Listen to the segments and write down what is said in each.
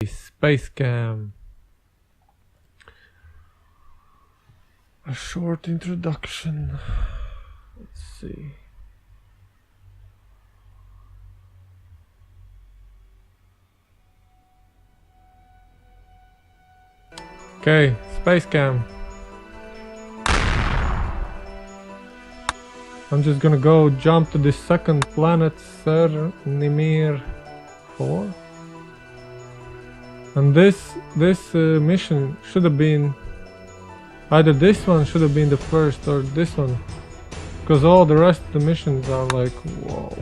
Spacechem. A short introduction. Let's see. Okay, Spacechem. I'm just gonna go jump to the second planet, Nimir 4. And this mission should have been either this one should have been the first or this one, because all the rest of the missions are like, whoa,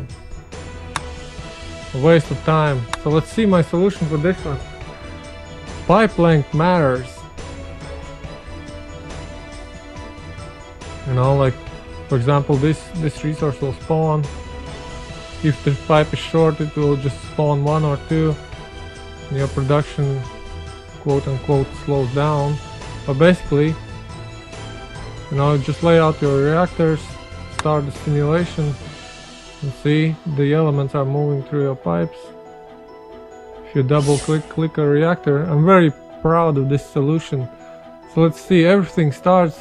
a waste of time. So let's see my solution for this one. Pipe length matters. You know, like for example, this resource will spawn. If the pipe is short, it will just spawn one or two. Your production, quote unquote, slows down. But basically, you know, just lay out your reactors, start the simulation, and see the elements are moving through your pipes. If you double click a reactor, I'm very proud of this solution. So let's see, everything starts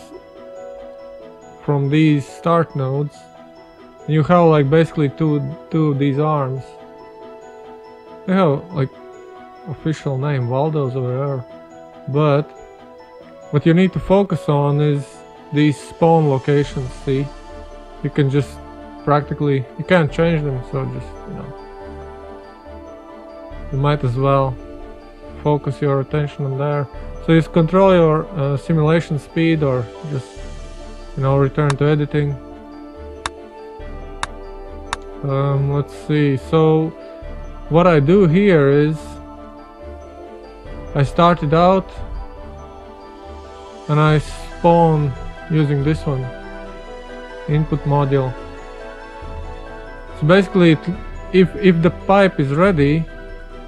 from these start nodes. You have like basically two of these arms. They have like official name, Waldo's over there, but what you need to focus on is these spawn locations. See, you can just practically, you can't change them, so just, you know, you might as well focus your attention on there. So just control your simulation speed, or just, you know, return to editing. Let's see, so what I do here is I started out and I spawn using this one, input module. So basically, if the pipe is ready,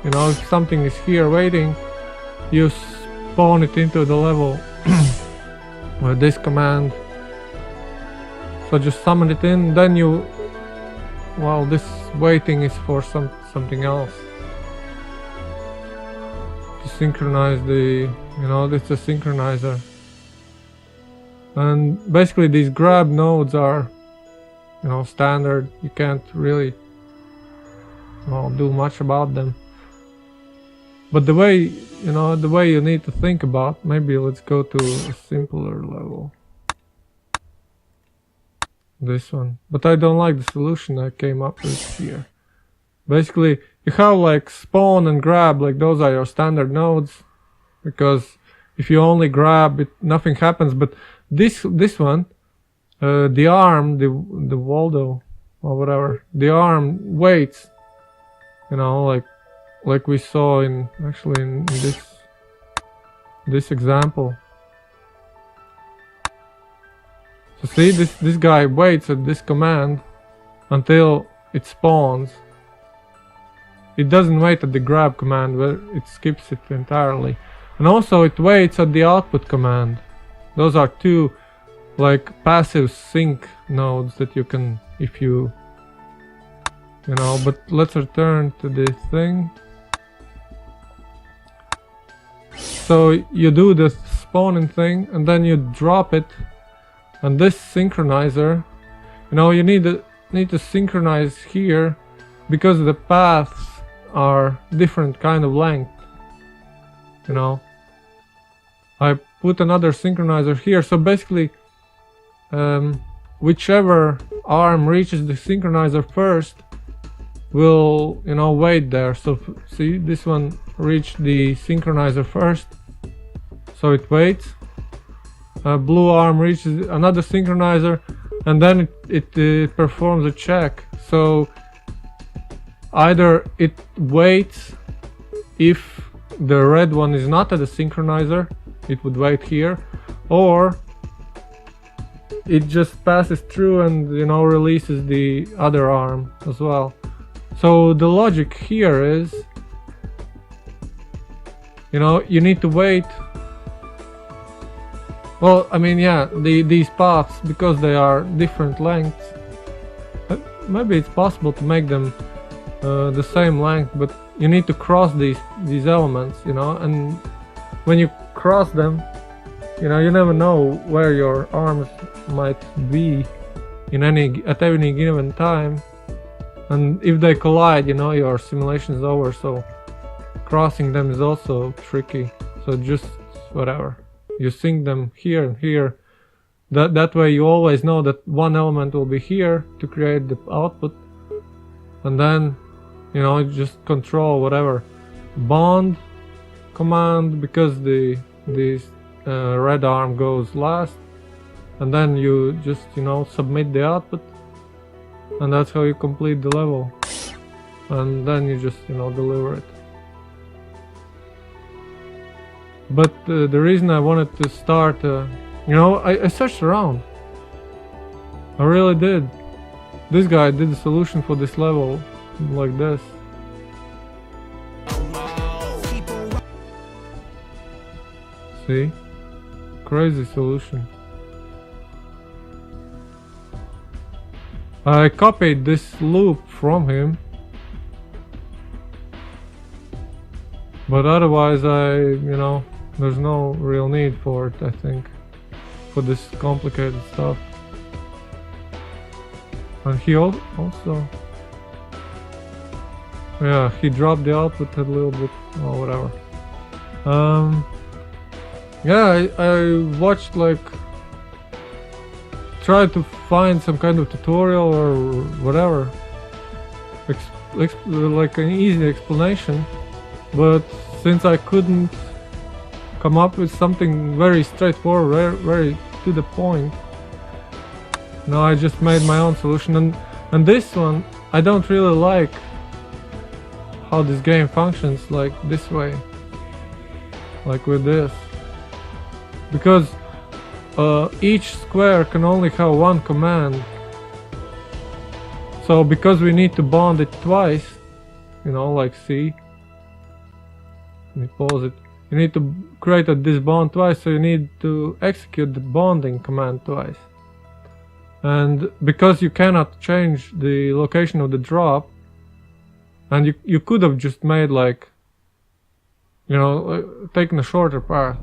you know, if something is here waiting, you spawn it into the level with this command. So just summon it in, then you, well, this waiting is for something else. To synchronize the, you know, it's a synchronizer. And basically these grab nodes are, you know, standard. You can't really, well, do much about them. But the way, you know, the way you need to think about, maybe let's go to a simpler level. This one. But I don't like the solution I came up with here. Basically, you have like spawn and grab, like those are your standard nodes, because if you only grab it, nothing happens. But this one, the arm, the Waldo or whatever, the arm waits, you know, like we saw in actually in this example. So see, this guy waits at this command until it spawns. It doesn't wait at the grab command, where it skips it entirely. And also it waits at the output command. Those are two like passive sync nodes that you can, if you know, but let's return to this thing. So you do the spawning thing and then you drop it, and this synchronizer, you know, you need to synchronize here because the paths are different kind of length, you know. I put another synchronizer here, so basically whichever arm reaches the synchronizer first will, you know, wait there. So see, this one reached the synchronizer first, so it waits. Blue arm reaches another synchronizer, and then it performs a check. So either it waits, if the red one is not at the synchronizer, it would wait here, or it just passes through and, you know, releases the other arm as well. So the logic here is, you know, you need to wait. Well, I mean, yeah, these paths, because they are different lengths, maybe it's possible to make them the same length, but you need to cross these elements, you know, and when you cross them, you know, you never know where your arms might be at any given time, and if they collide, you know, your simulation is over. So crossing them is also tricky. So just whatever, you sync them here and here. That way you always know that one element will be here to create the output, and then, you know, just control whatever bond command, because the red arm goes last, and then you just, you know, submit the output, and that's how you complete the level, and then you just, you know, deliver it. But the reason I wanted to start, you know, I searched around. I really did. This guy did the solution for this level like this. See? Crazy solution. I copied this loop from him, but otherwise you know, there's no real need for it, I think, for this complicated stuff. And he also, yeah, he dropped the output a little bit, or whatever. Yeah, I watched, like, tried to find some kind of tutorial or whatever, like an easy explanation, but since I couldn't come up with something very straightforward, very to the point, no, I just made my own solution. And this one, I don't really like how this game functions like this way, like with this, because each square can only have one command. So because we need to bond it twice, you know, like see, let me pause it. You need to create this bond twice, so you need to execute the bonding command twice. And because you cannot change the location of the drop, and you could have just made, like, you know, taken a shorter path,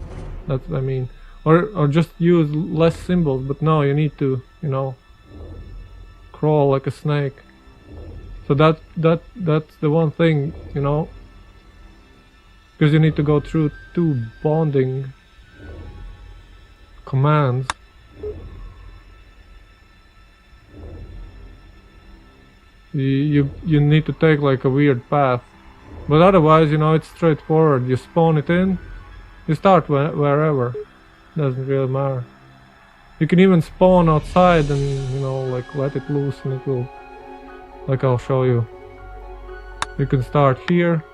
that's what I mean, or just use less symbols, but no, you need to, you know, crawl like a snake. So that's the one thing, you know, because you need to go through two bonding commands. You need to take like a weird path, but otherwise, you know, it's straightforward. You spawn it in, you start wherever, doesn't really matter. You can even spawn outside and, you know, like let it loose, and it will, like I'll show you. You can start here.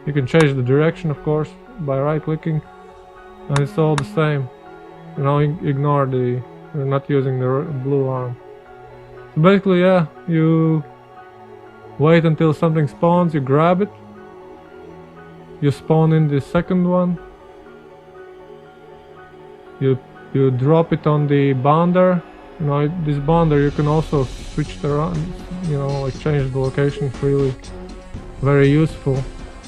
You can change the direction, of course, by right clicking, and it's all the same. You know, ignore you're not using the blue arm. So basically, yeah, you wait until something spawns, you grab it, you spawn in the second one, you drop it on the bonder. You know, this bonder you can also switch it around, you know, like change the location freely. Very useful.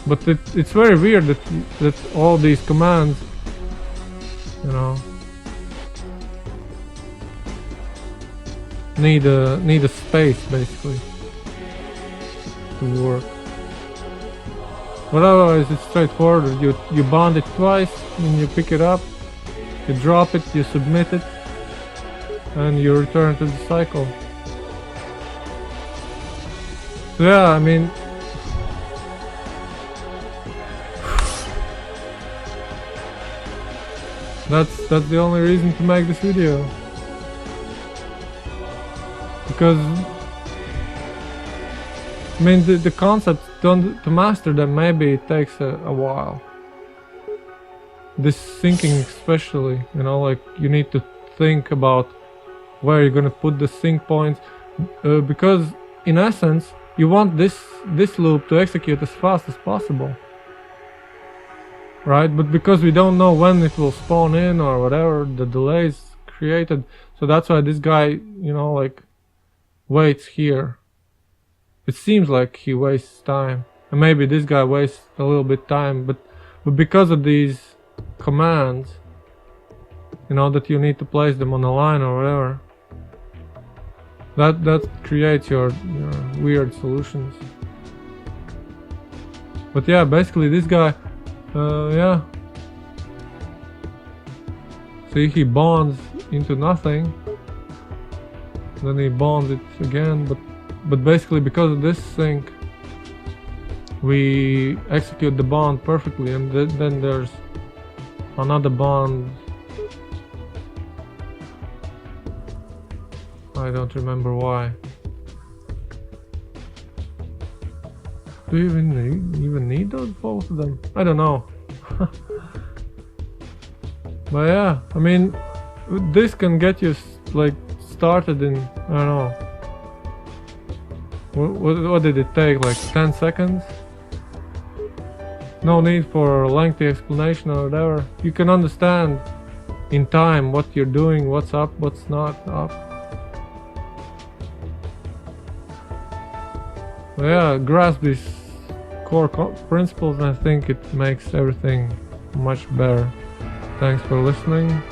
But it's very weird that all these commands, you know, need a space basically to work. But otherwise it's straightforward. You bond it twice, and you pick it up, you drop it, you submit it, and you return to the cycle. So yeah, I mean, that's the only reason to make this video. Because, I mean, the concepts, to master them, maybe it takes a while. This syncing especially, you know, like you need to think about where you're gonna put the sync points, because in essence you want this loop to execute as fast as possible, right? But because we don't know when it will spawn in or whatever, the delay is created, so that's why this guy, you know, like waits here. It seems like he wastes time, And maybe this guy wastes a little bit time, but because of these commands, you know, that you need to place them on a line or whatever, that creates your weird solutions. But yeah, basically this guy, yeah. See, he bonds into nothing, then he bonds it again, but basically because of this thing, we execute the bond perfectly, and then there's another bond. I don't remember why. Do you even need those, both of them? I don't know. But yeah, I mean, this can get you like started in, I don't know. What did it take? Like 10 seconds? No need for a lengthy explanation or whatever. You can understand in time what you're doing, what's up, what's not up. But yeah, grasp these core principles, and I think it makes everything much better. Thanks for listening.